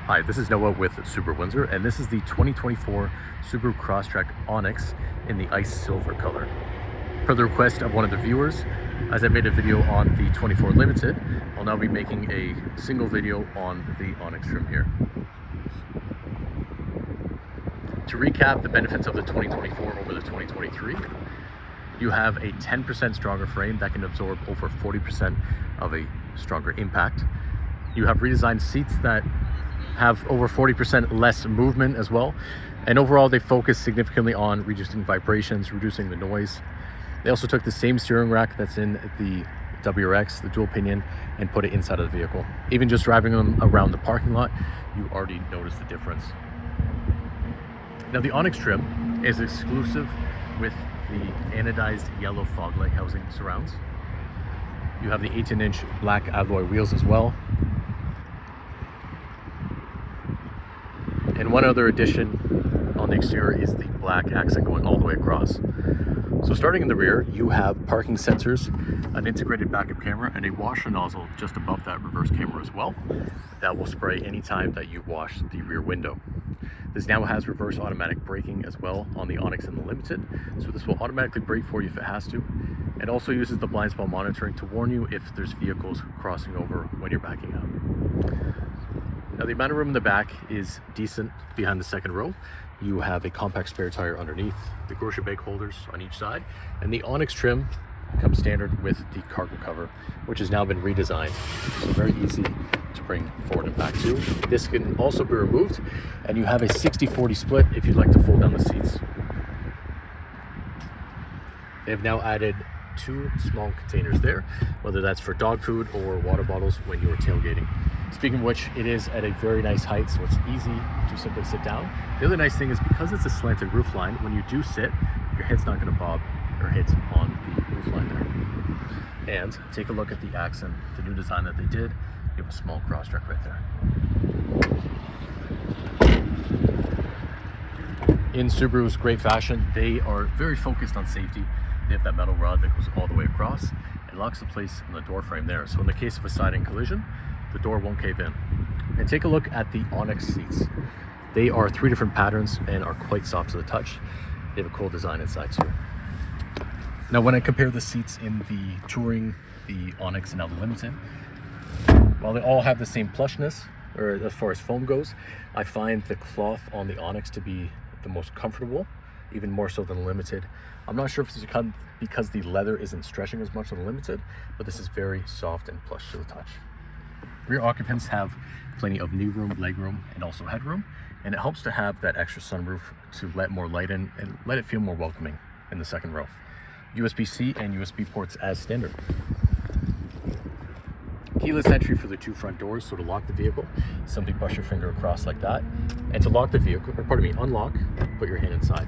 Hi, this is Noah with Subaru Windsor, and this is the 2024 Subaru Crosstrek Onyx in the ice silver color. Per the request of one of the viewers, as I made a video on the 24 Limited, I'll now be making a single video on the Onyx trim here. To recap the benefits of the 2024 over the 2023, you have a 10% stronger frame that can absorb over 40% of a stronger impact. You have redesigned seats that have over 40% less movement as well. And overall, they focus significantly on reducing vibrations, reducing the noise. They also took the same steering rack that's in the WRX, the dual pinion, and put it inside of the vehicle. Even just driving them around the parking lot, you already notice the difference. Now, the Onyx trim is exclusive with the anodized yellow fog light housing surrounds. You have the 18-inch black alloy wheels as well. And one other addition on the exterior is the black accent going all the way across. So starting in the rear, you have parking sensors, an integrated backup camera, and a washer nozzle just above that reverse camera as well. That will spray anytime that you wash the rear window. This now has reverse automatic braking as well on the Onyx and the Limited. So this will automatically brake for you if it has to. It also uses the blind spot monitoring to warn you if there's vehicles crossing over when you're backing out. Now, the amount of room in the back is decent behind the second row. You have a compact spare tire underneath, the grocery bag holders on each side, and the Onyx trim comes standard with the cargo cover, which has now been redesigned. So very easy to bring forward and back to. This can also be removed, and you have a 60-40 split if you'd like to fold down the seats. They've now added 2 small containers there, whether that's for dog food or water bottles when you're tailgating. Speaking of which, it is at a very nice height, so it's easy to simply sit down. The other nice thing is because it's a slanted roofline, when you do sit, your head's not going to bob or hit on the roofline there. And take a look at the accent, the new design that they did. You have a small Crosstrek right there. In Subaru's great fashion, they are very focused on safety. They have that metal rod that goes all the way across and locks the place in the door frame there. So in the case of a side-end collision, the door won't cave in. And take a look at the Onyx seats. They are 3 different patterns and are quite soft to the touch. They have a cool design inside too. Now, when I compare the seats in the Touring, the Onyx, and now the Limited, while they all have the same plushness, or as far as foam goes, I find the cloth on the Onyx to be the most comfortable, even more so than the Limited. I'm not sure if it's because the leather isn't stretching as much on the Limited, but this is very soft and plush to the touch. Rear occupants have plenty of knee room, leg room, and also headroom, and it helps to have that extra sunroof to let more light in and let it feel more welcoming in the second row. USB-C and USB ports as standard. Keyless entry for the 2 front doors, so to lock the vehicle, simply brush your finger across like that. And to lock the vehicle, or pardon me, unlock, put your hand inside.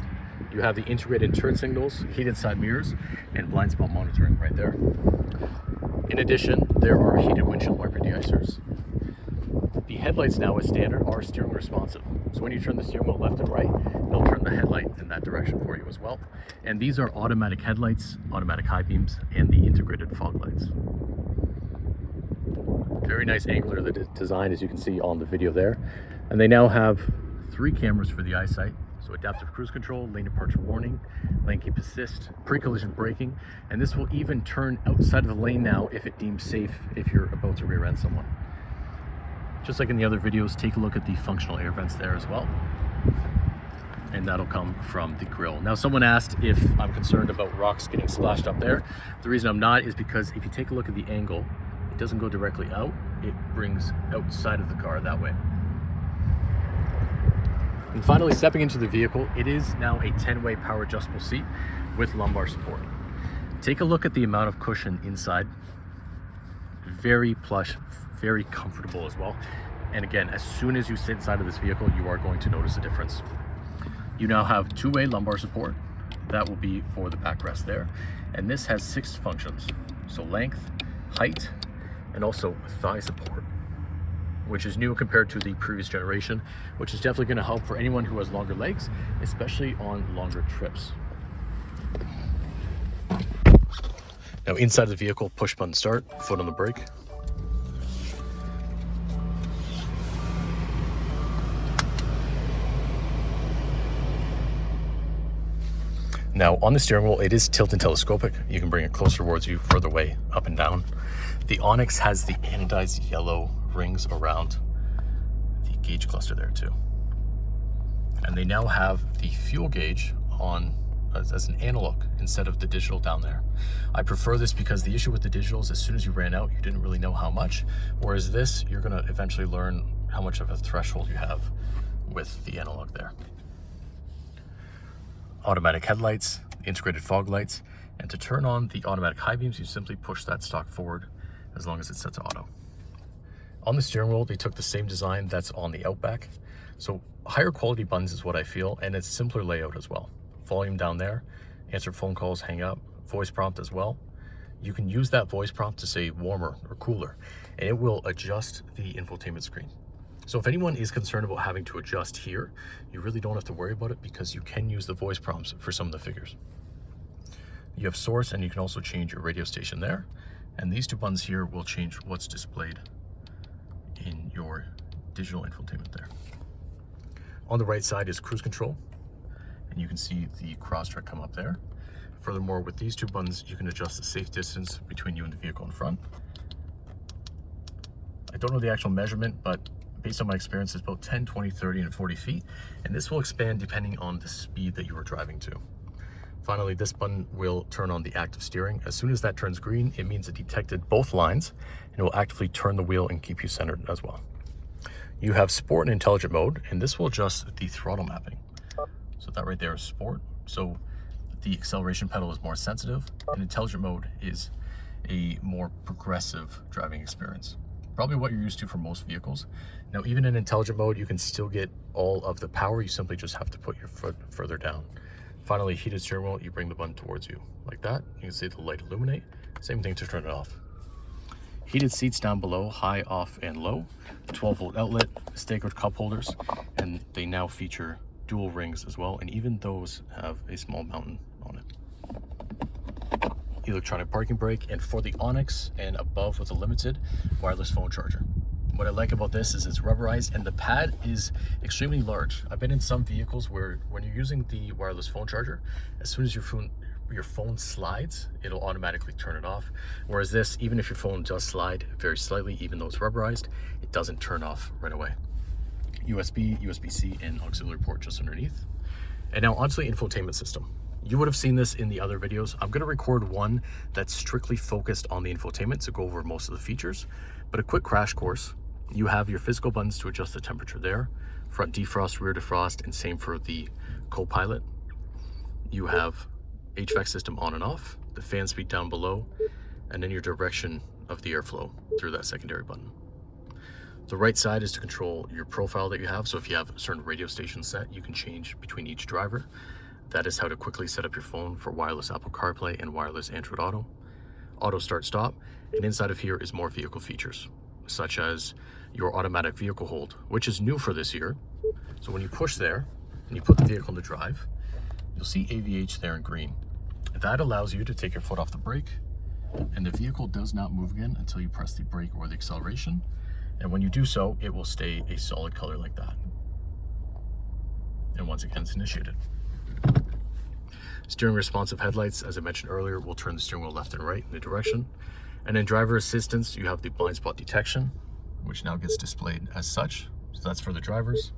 You have the integrated turn signals, heated side mirrors, and blind spot monitoring right there. In addition, there are heated windshield wiper deicers. The headlights now, as standard, are steering responsive. So when you turn the steering wheel left and right, it'll turn the headlight in that direction for you as well. And these are automatic headlights, automatic high beams, and the integrated fog lights. Very nice angular design, as you can see on the video there. And they now have 3 cameras for the eyesight. So adaptive cruise control, lane departure warning, lane keep assist, pre-collision braking, and this will even turn outside of the lane now if it deems safe if you're about to rear end someone. Just like in the other videos, take a look at the functional air vents there as well. And that'll come from the grille. Now, someone asked if I'm concerned about rocks getting splashed up there. The reason I'm not is because if you take a look at the angle, it doesn't go directly out, it brings outside of the car that way. And finally, stepping into the vehicle, it is now a 10-way power adjustable seat with lumbar support. Take a look at the amount of cushion inside. Very plush, very comfortable as well. And again, as soon as you sit inside of this vehicle, you are going to notice a difference. You now have 2-way lumbar support. That will be for the backrest there. And this has 6 functions. So length, height, and also thigh support, which is new compared to the previous generation, which is definitely going to help for anyone who has longer legs, especially on longer trips. Now, inside the vehicle, push button start, foot on the brake. Now on the steering wheel, it is tilt and telescopic. You can bring it closer towards you, further away, up and down. The Onyx has the anodized yellow rings around the gauge cluster there too. And they now have the fuel gauge on as an analog instead of the digital down there. I prefer this because the issue with the digital is as soon as you ran out, you didn't really know how much. Whereas this, you're gonna eventually learn how much of a threshold you have with the analog there. Automatic headlights, integrated fog lights, and to turn on the automatic high beams, you simply push that stalk forward as long as it's set to auto. On the steering wheel, they took the same design that's on the Outback. So higher quality buttons is what I feel, and it's simpler layout as well. Volume down there, answer phone calls, hang up, voice prompt as well. You can use that voice prompt to say warmer or cooler, and it will adjust the infotainment screen. So if anyone is concerned about having to adjust here, you really don't have to worry about it because you can use the voice prompts for some of the figures. You have source, and you can also change your radio station there. And these two buttons here will change what's displayed in your digital infotainment there. On the right side is cruise control, and you can see the Crosstrek come up there. Furthermore, with these two buttons, you can adjust the safe distance between you and the vehicle in front. I don't know the actual measurement, but based on my experience, it's about 10, 20, 30, and 40 feet. And this will expand depending on the speed that you are driving to. Finally, this button will turn on the active steering. As soon as that turns green, it means it detected both lines and it will actively turn the wheel and keep you centered as well. You have sport and intelligent mode, and this will adjust the throttle mapping. So that right there is sport. So the acceleration pedal is more sensitive, and intelligent mode is a more progressive driving experience. Probably what you're used to for most vehicles. Now, even in intelligent mode, you can still get all of the power. You simply just have to put your foot further down. Finally, heated steering wheel, you bring the button towards you like that. You can see the light illuminate. Same thing to turn it off. Heated seats down below, high, off, and low. 12-volt outlet, staggered cup holders, and they now feature dual rings as well, and even those have a small mountain on it. Electronic parking brake, and for the Onyx and above with a limited, wireless phone charger. What I like about this is it's rubberized and the pad is extremely large. I've been in some vehicles where when you're using the wireless phone charger, as soon as your phone slides, it'll automatically turn it off. Whereas this, even if your phone does slide very slightly, even though it's rubberized, it doesn't turn off right away. USB, USB-C, and auxiliary port just underneath. And now onto the infotainment system. You would have seen this in the other videos. I'm going to record one that's strictly focused on the infotainment to go over most of the features, but a quick crash course. You have your physical buttons to adjust the temperature there, front defrost, rear defrost, and same for the co-pilot. You have HVAC system on and off, the fan speed down below, and then your direction of the airflow through that secondary button. The right side is to control your profile that you have. So if you have a certain radio station set, you can change between each driver. That is how to quickly set up your phone for wireless Apple CarPlay and wireless Android Auto. Auto start stop, and inside of here is more vehicle features, such as your automatic vehicle hold, which is new for this year. So when you push there and you put the vehicle into drive, you'll see AVH there in green. That allows you to take your foot off the brake, and the vehicle does not move again until you press the brake or the acceleration. And when you do so, it will stay a solid color like that. And once again, it's initiated. Steering responsive headlights, as I mentioned earlier, will turn the steering wheel left and right in the direction. And in driver assistance, you have the blind spot detection, which now gets displayed as such. So that's for the drivers,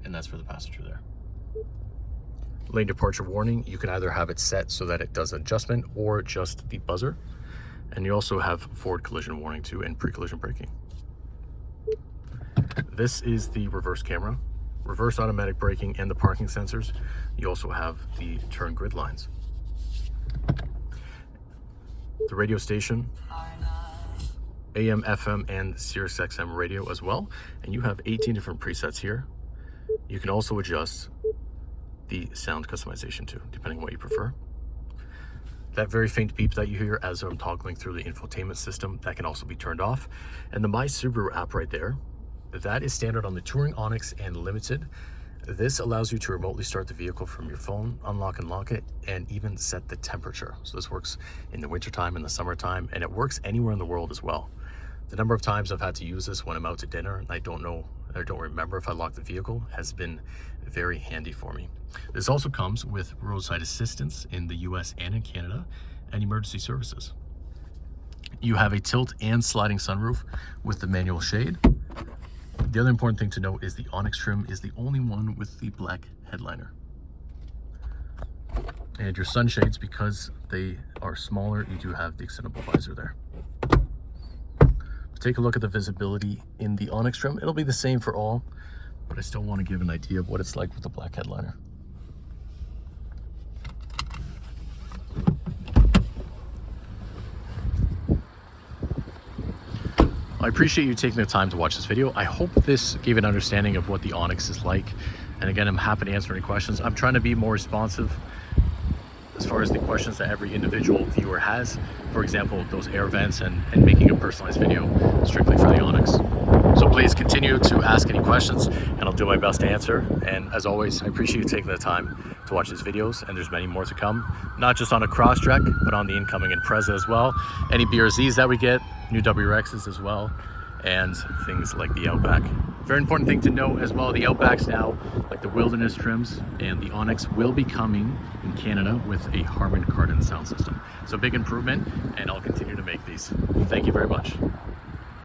and that's for the passenger there. Lane departure warning, you can either have it set so that it does adjustment or just the buzzer. And you also have forward collision warning too, and pre-collision braking. This is the reverse camera, reverse automatic braking, and the parking sensors. You also have the turn grid lines. The radio station, AM, FM, and Sirius XM radio as well. And you have 18 different presets here. You can also adjust the sound customization too, depending on what you prefer. That very faint beep that you hear as I'm toggling through the infotainment system, that can also be turned off. And the My Subaru app right there, that is standard on the Touring, Onyx, and Limited. This allows you to remotely start the vehicle from your phone, unlock and lock it, and even set the temperature. So this works in the wintertime and the summertime, and it works anywhere in the world as well. The number of times I've had to use this when I'm out to dinner and I don't know or don't remember if I locked the vehicle has been very handy for me. This also comes with roadside assistance in the US and in Canada, and emergency services. You have a tilt and sliding sunroof with the manual shade. The other important thing to note is the Onyx trim is the only one with the black headliner. And your sunshades, because they are smaller, you do have the extendable visor there. Take a look at the visibility in the Onyx trim. It'll be the same for all, but I still want to give an idea of what it's like with the black headliner. I appreciate you taking the time to watch this video. I hope this gave an understanding of what the Onyx is like. And again, I'm happy to answer any questions. I'm trying to be more responsive as far as the questions that every individual viewer has. For example, those air vents and making a personalized video strictly for the Onyx. So please continue to ask any questions and I'll do my best to answer. And as always, I appreciate you taking the time to watch these videos, and there's many more to come, not just on a Crosstrek, but on the incoming Impreza as well. Any BRZs that we get, new WRXs as well, and things like the Outback. Very important thing to note as well, the Outbacks now, like the Wilderness trims and the Onyx, will be coming in Canada with a Harman Kardon sound system. So big improvement, and I'll continue to make these. Thank you very much.